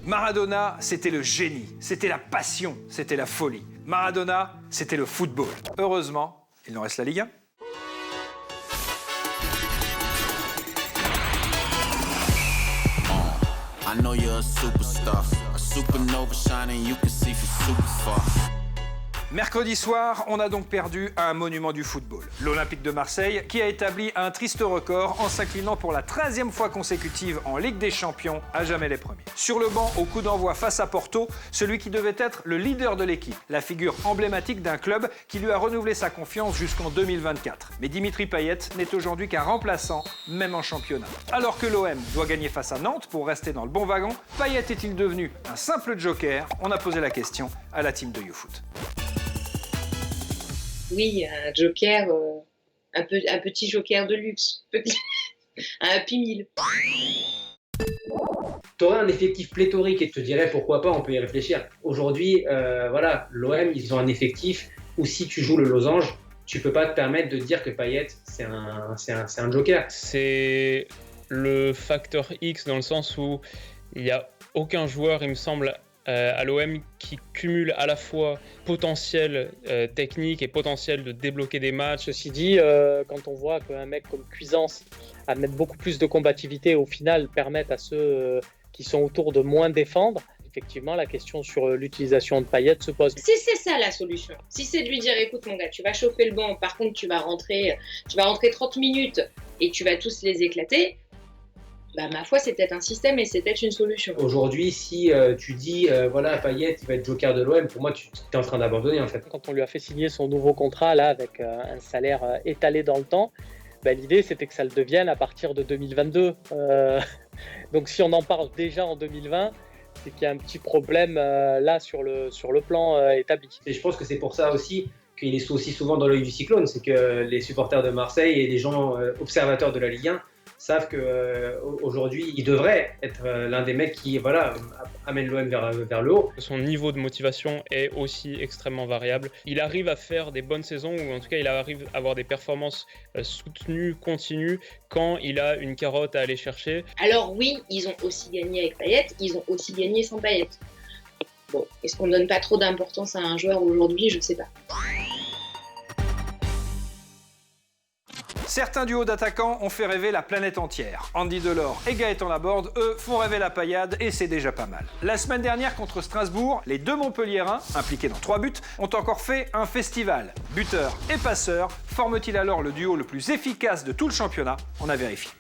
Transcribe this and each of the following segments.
Maradona, c'était le génie, c'était la passion, c'était la folie. Maradona, c'était le football. Heureusement, il nous reste la Ligue 1. I know you're a superstar, a supernova shining, you can see from super far. Mercredi soir, on a donc perdu un monument du football, l'Olympique de Marseille, qui a établi un triste record en s'inclinant pour la 13e fois consécutive en Ligue des Champions, à jamais les premiers. Sur le banc, au coup d'envoi face à Porto, celui qui devait être le leader de l'équipe, la figure emblématique d'un club qui lui a renouvelé sa confiance jusqu'en 2024. Mais Dimitri Payet n'est aujourd'hui qu'un remplaçant, même en championnat. Alors que l'OM doit gagner face à Nantes pour rester dans le bon wagon, Payet est-il devenu un simple joker? On a posé la question à la team de YouFoot. Oui, un joker, un petit joker de luxe, un Happy Meal. Tu aurais un effectif pléthorique et tu te dirais pourquoi pas, on peut y réfléchir. Aujourd'hui, voilà, l'OM, ils ont un effectif où si tu joues le losange, tu peux pas te permettre de dire que Payet, c'est un joker. C'est le facteur X dans le sens où il n'y a aucun joueur, il me semble, à l'OM qui cumule à la fois potentiel technique et potentiel de débloquer des matchs. Ceci dit, quand on voit qu'un mec comme Cuisance a mettre beaucoup plus de combativité, au final permettent à ceux qui sont autour de moins défendre, effectivement la question sur l'utilisation de Payet se pose. Si c'est ça la solution, si c'est de lui dire écoute mon gars, tu vas chauffer le banc, par contre tu vas rentrer 30 minutes et tu vas tous les éclater, bah, ma foi, c'est peut-être un système et c'est peut-être une solution. Aujourd'hui, si tu dis, voilà, Payet, il va être joker de l'OM, pour moi, tu es en train d'abandonner, en fait. Quand on lui a fait signer son nouveau contrat, là, avec un salaire étalé dans le temps, bah, l'idée, c'était que ça le devienne à partir de 2022. Donc, si on en parle déjà en 2020, c'est qu'il y a un petit problème là sur le plan établi. Et je pense que c'est pour ça aussi qu'il est aussi souvent dans l'œil du cyclone, c'est que les supporters de Marseille et les gens observateurs de la Ligue 1 savent qu'aujourd'hui, il devrait être l'un des mecs qui amène l'OM vers le haut. Son niveau de motivation est aussi extrêmement variable. Il arrive à faire des bonnes saisons, ou en tout cas il arrive à avoir des performances soutenues, continues, quand il a une carotte à aller chercher. Alors oui, ils ont aussi gagné avec Payet, ils ont aussi gagné sans Payet. Bon, est-ce qu'on ne donne pas trop d'importance à un joueur aujourd'hui? Je ne sais pas. Certains duos d'attaquants ont fait rêver la planète entière. Andy Delors et Gaëtan Laborde, eux, font rêver la paillade et c'est déjà pas mal. La semaine dernière contre Strasbourg, les deux Montpelliérains, impliqués dans 3 buts, ont encore fait un festival. Buteur et passeur, forment-ils alors le duo le plus efficace de tout le championnat? On a vérifié.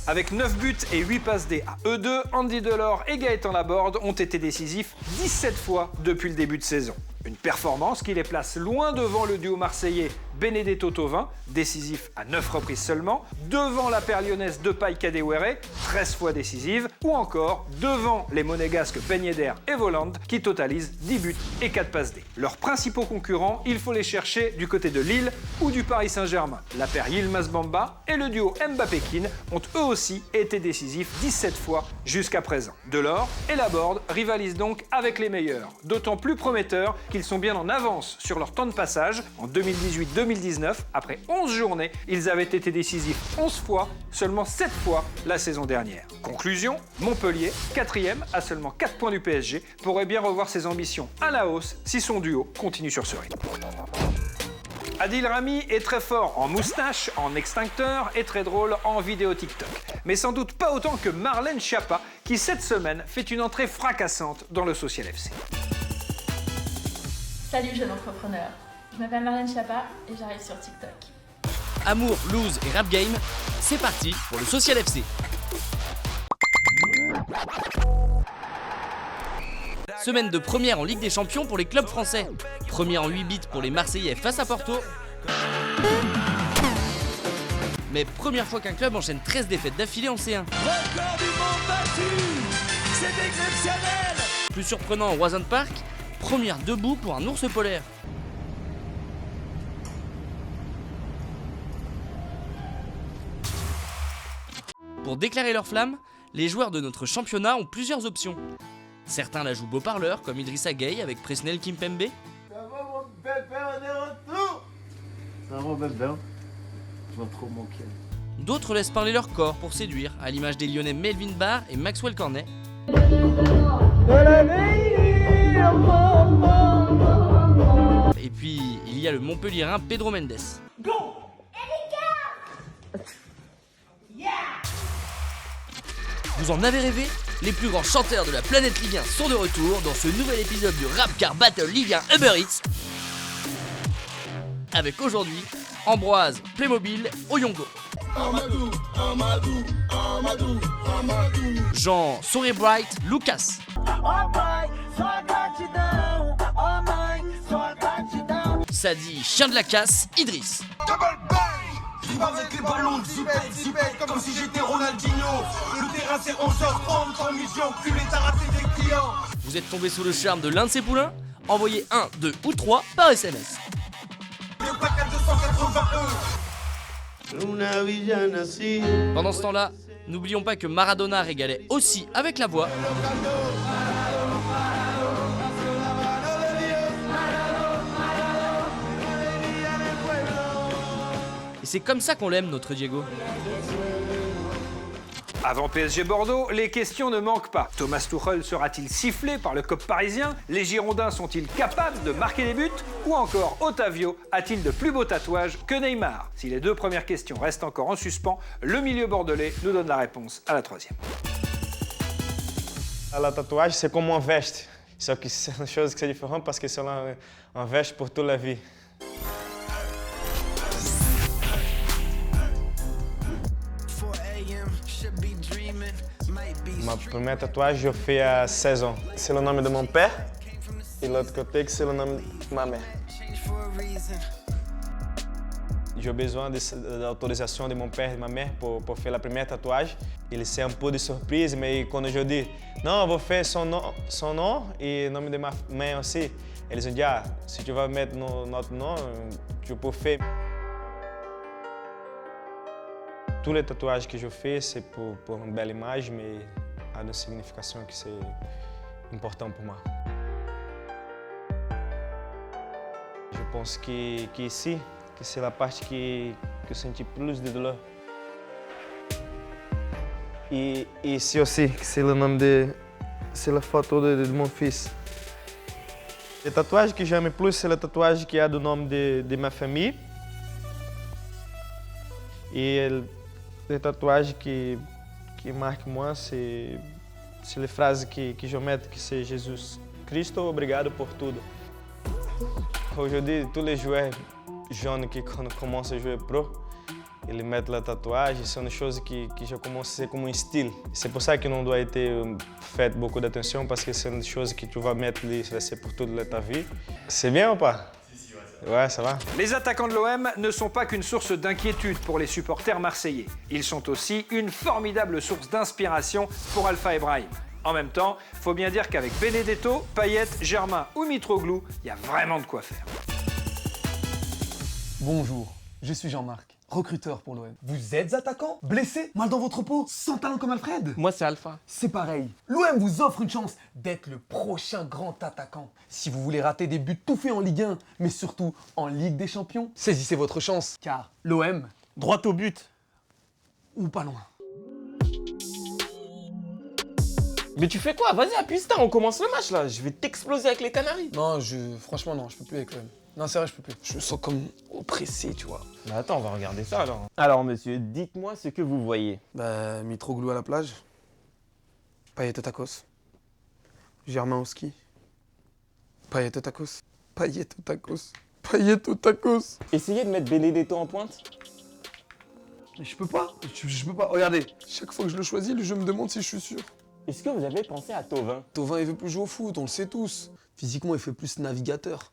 Avec 9 buts et 8 passes D à eux deux, Andy Delors et Gaëtan Laborde ont été décisifs 17 fois depuis le début de saison. Une performance qui les place loin devant le duo marseillais Benedetto Thauvin, décisif à 9 reprises seulement, devant la paire lyonnaise Depay Kadewere, 13 fois décisive, ou encore devant les monégasques Ben Yedder et Voland, qui totalisent 10 buts et 4 passes D. Leurs principaux concurrents, il faut les chercher du côté de Lille ou du Paris Saint-Germain. La paire Yilmaz-Bamba et le duo Mbappé-Keane ont eux aussi été décisifs 17 fois jusqu'à présent. Delors et Laborde rivalisent donc avec les meilleurs, d'autant plus prometteurs qu'ils sont bien en avance sur leur temps de passage. En 2018-2019, après 11 journées, ils avaient été décisifs 11 fois, seulement 7 fois la saison dernière. Conclusion, Montpellier, 4e à seulement 4 points du PSG, pourrait bien revoir ses ambitions à la hausse si son duo continue sur ce rythme. Adil Rami est très fort en moustache, en extincteur et très drôle en vidéo TikTok. Mais sans doute pas autant que Marlène Schiappa, qui cette semaine fait une entrée fracassante dans le Social FC. Salut jeune entrepreneur, je m'appelle Marlène Schiappa et j'arrive sur TikTok. Amour, loose et rap game, c'est parti pour le Social FC. Semaine de première en Ligue des Champions pour les clubs français. Première en 8 bits pour les Marseillais face à Porto. Mais première fois qu'un club enchaîne 13 défaites d'affilée en C1. Record du monde battu, c'est exceptionnel. Plus surprenant en Roison Park, première debout pour un ours polaire. Pour déclarer leur flamme, les joueurs de notre championnat ont plusieurs options. Certains la jouent beau parleur, comme Idrissa Gueye avec Presnel Kimpembe. Ça va mon bébé, on est retour. Ça va mon bébé, je vais trop manquer. d'autres laissent parler leur corps pour séduire, à l'image des Lyonnais Melvin Barr et Maxwell Cornet. Et puis, il y a le Montpellierin Pedro Mendes. Vous en avez rêvé? Les plus grands chanteurs de la planète Ligue 1 sont de retour dans ce nouvel épisode du Rap Car Battle Ligue 1 Uber Eats. Avec aujourd'hui, Ambroise, Playmobil, Oyongo. Jean, Sorry Bright, Lucas. Sadi, Chien de la Casse, Idriss. Avec les ballons, zipette, comme si j'étais Ronaldinho. Le terrain c'est 11h30, quand midi en cul, t'as raté des clients. Vous êtes tombé sous le charme de l'un de ces poulains? Envoyez 1, 2 ou 3 par SMS. Le pack à 280 €. Pendant ce temps-là, n'oublions pas que Maradona régalait aussi avec la voix. Et c'est comme ça qu'on l'aime, notre Diego. Avant PSG Bordeaux, les questions ne manquent pas. Thomas Tuchel sera-t-il sifflé par le COP parisien? Les Girondins sont-ils capables de marquer des buts? Ou encore Otavio a-t-il de plus beaux tatouages que Neymar? Si les deux premières questions restent encore en suspens, le milieu bordelais nous donne la réponse à la troisième. La tatuagem, c'est comme uma veste. Só que c'est une chose qui est différente parce que c'est une veste pour toute la vie. Ma première tatouage, je fais à 16 ans. C'est le nom de mon père et l'autre côté, c'est le nom de ma mère. J'ai besoin de l'autorisation de mon père et de ma mère pour faire la première tatouage. Il c'est un peu de surprise, mais quand je dis non, je vais faire son nom et le nom de ma mère aussi, ils ont dit ah, si tu vas mettre notre nom, tu peux faire. Tous les tatouages que je fais, c'est pour une belle image, mais a une signification que c'est important pour moi. Je pense que ici, que c'est la partie que je senti plus de douleur. Et ici aussi, c'est le nom c'est la photo de mon fils. Le tatouage que j'aime plus, c'est la tatouage qui a le nom de ma famille. Et les tatouages qui marquent moi, c'est les phrases que je mets, que c'est Jesus Cristo, obrigado por tudo. Aujourd'hui, tous les joueurs jeunes qui commencent à jouer pro, ils mettent la tatouage, c'est une chose que je commence à faire comme un style. C'est pour ça que non doit être fait beaucoup d'attention, parce que c'est une chose que tu vas mettre, c'est pour toute ta vie. C'est bien ou pas? Ouais, ça va. Les attaquants de l'OM ne sont pas qu'une source d'inquiétude pour les supporters marseillais. Ils sont aussi une formidable source d'inspiration pour Alpha Ibrahim. En même temps, faut bien dire qu'avec Benedetto, Payet, Germain ou Mitroglou, il y a vraiment de quoi faire. Bonjour, je suis Jean-Marc, recruteur pour l'OM. Vous êtes attaquant? Blessé? Mal dans votre peau? Sans talent comme Alfred? Moi, c'est Alpha. C'est pareil. L'OM vous offre une chance d'être le prochain grand attaquant. Si vous voulez rater des buts tout faits en Ligue 1, mais surtout en Ligue des Champions, saisissez votre chance, car l'OM, Droit au but. ou pas loin. Mais tu fais quoi? Vas-y, appuie-toi, on commence le match là. Je vais t'exploser avec les Canaries. Non, franchement, non, je peux plus avec l'OM. Non, c'est vrai, je peux plus. Je me sens comme oppressé, tu vois. Bah attends, on va regarder ça alors. Alors monsieur, dites-moi ce que vous voyez. Bah, Mitroglou à la plage. Payet au tacos. Germain au ski. Payet au tacos. Payet au tacos. Payet au tacos. Essayez de mettre Benedetto en pointe. Mais je peux pas. Je peux pas. Regardez, chaque fois que je le choisis, le jeu me demande si je suis sûr. Est-ce que vous avez pensé à Thauvin? Thauvin, il veut plus jouer au foot, on le sait tous. Physiquement, il fait plus navigateur.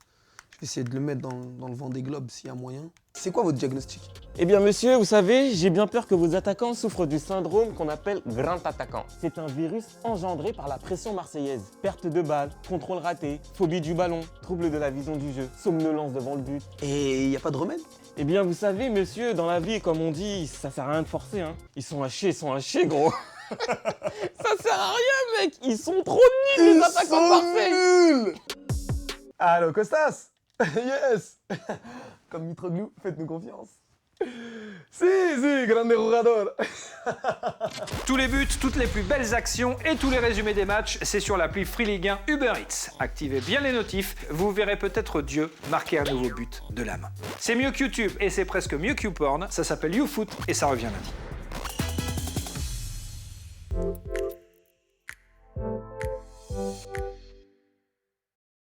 Je vais essayer de le mettre dans le Vendée Globe s'il y a moyen. C'est quoi votre diagnostic? Eh bien monsieur, vous savez, j'ai bien peur que vos attaquants souffrent du syndrome qu'on appelle grand attaquant. C'est un virus engendré par la pression marseillaise. Perte de balle, contrôle raté, phobie du ballon, trouble de la vision du jeu, somnolence devant le but. Et il n'y a pas de remède? Eh bien vous savez monsieur, dans la vie, comme on dit, ça sert à rien de forcer hein. Ils sont à chier gros. Ça sert à rien mec, ils sont trop nuls les attaquants parfaits. Allô Costas. Yes. Comme Mitroglou, faites-nous confiance. Si, grande jugador. Tous les buts, toutes les plus belles actions et tous les résumés des matchs, c'est sur l'appli Free Ligue 1 Uber Eats. Activez bien les notifs, vous verrez peut-être Dieu marquer un nouveau but de la main. C'est mieux que YouTube et c'est presque mieux que YouPorn, ça s'appelle YouFoot et ça revient lundi.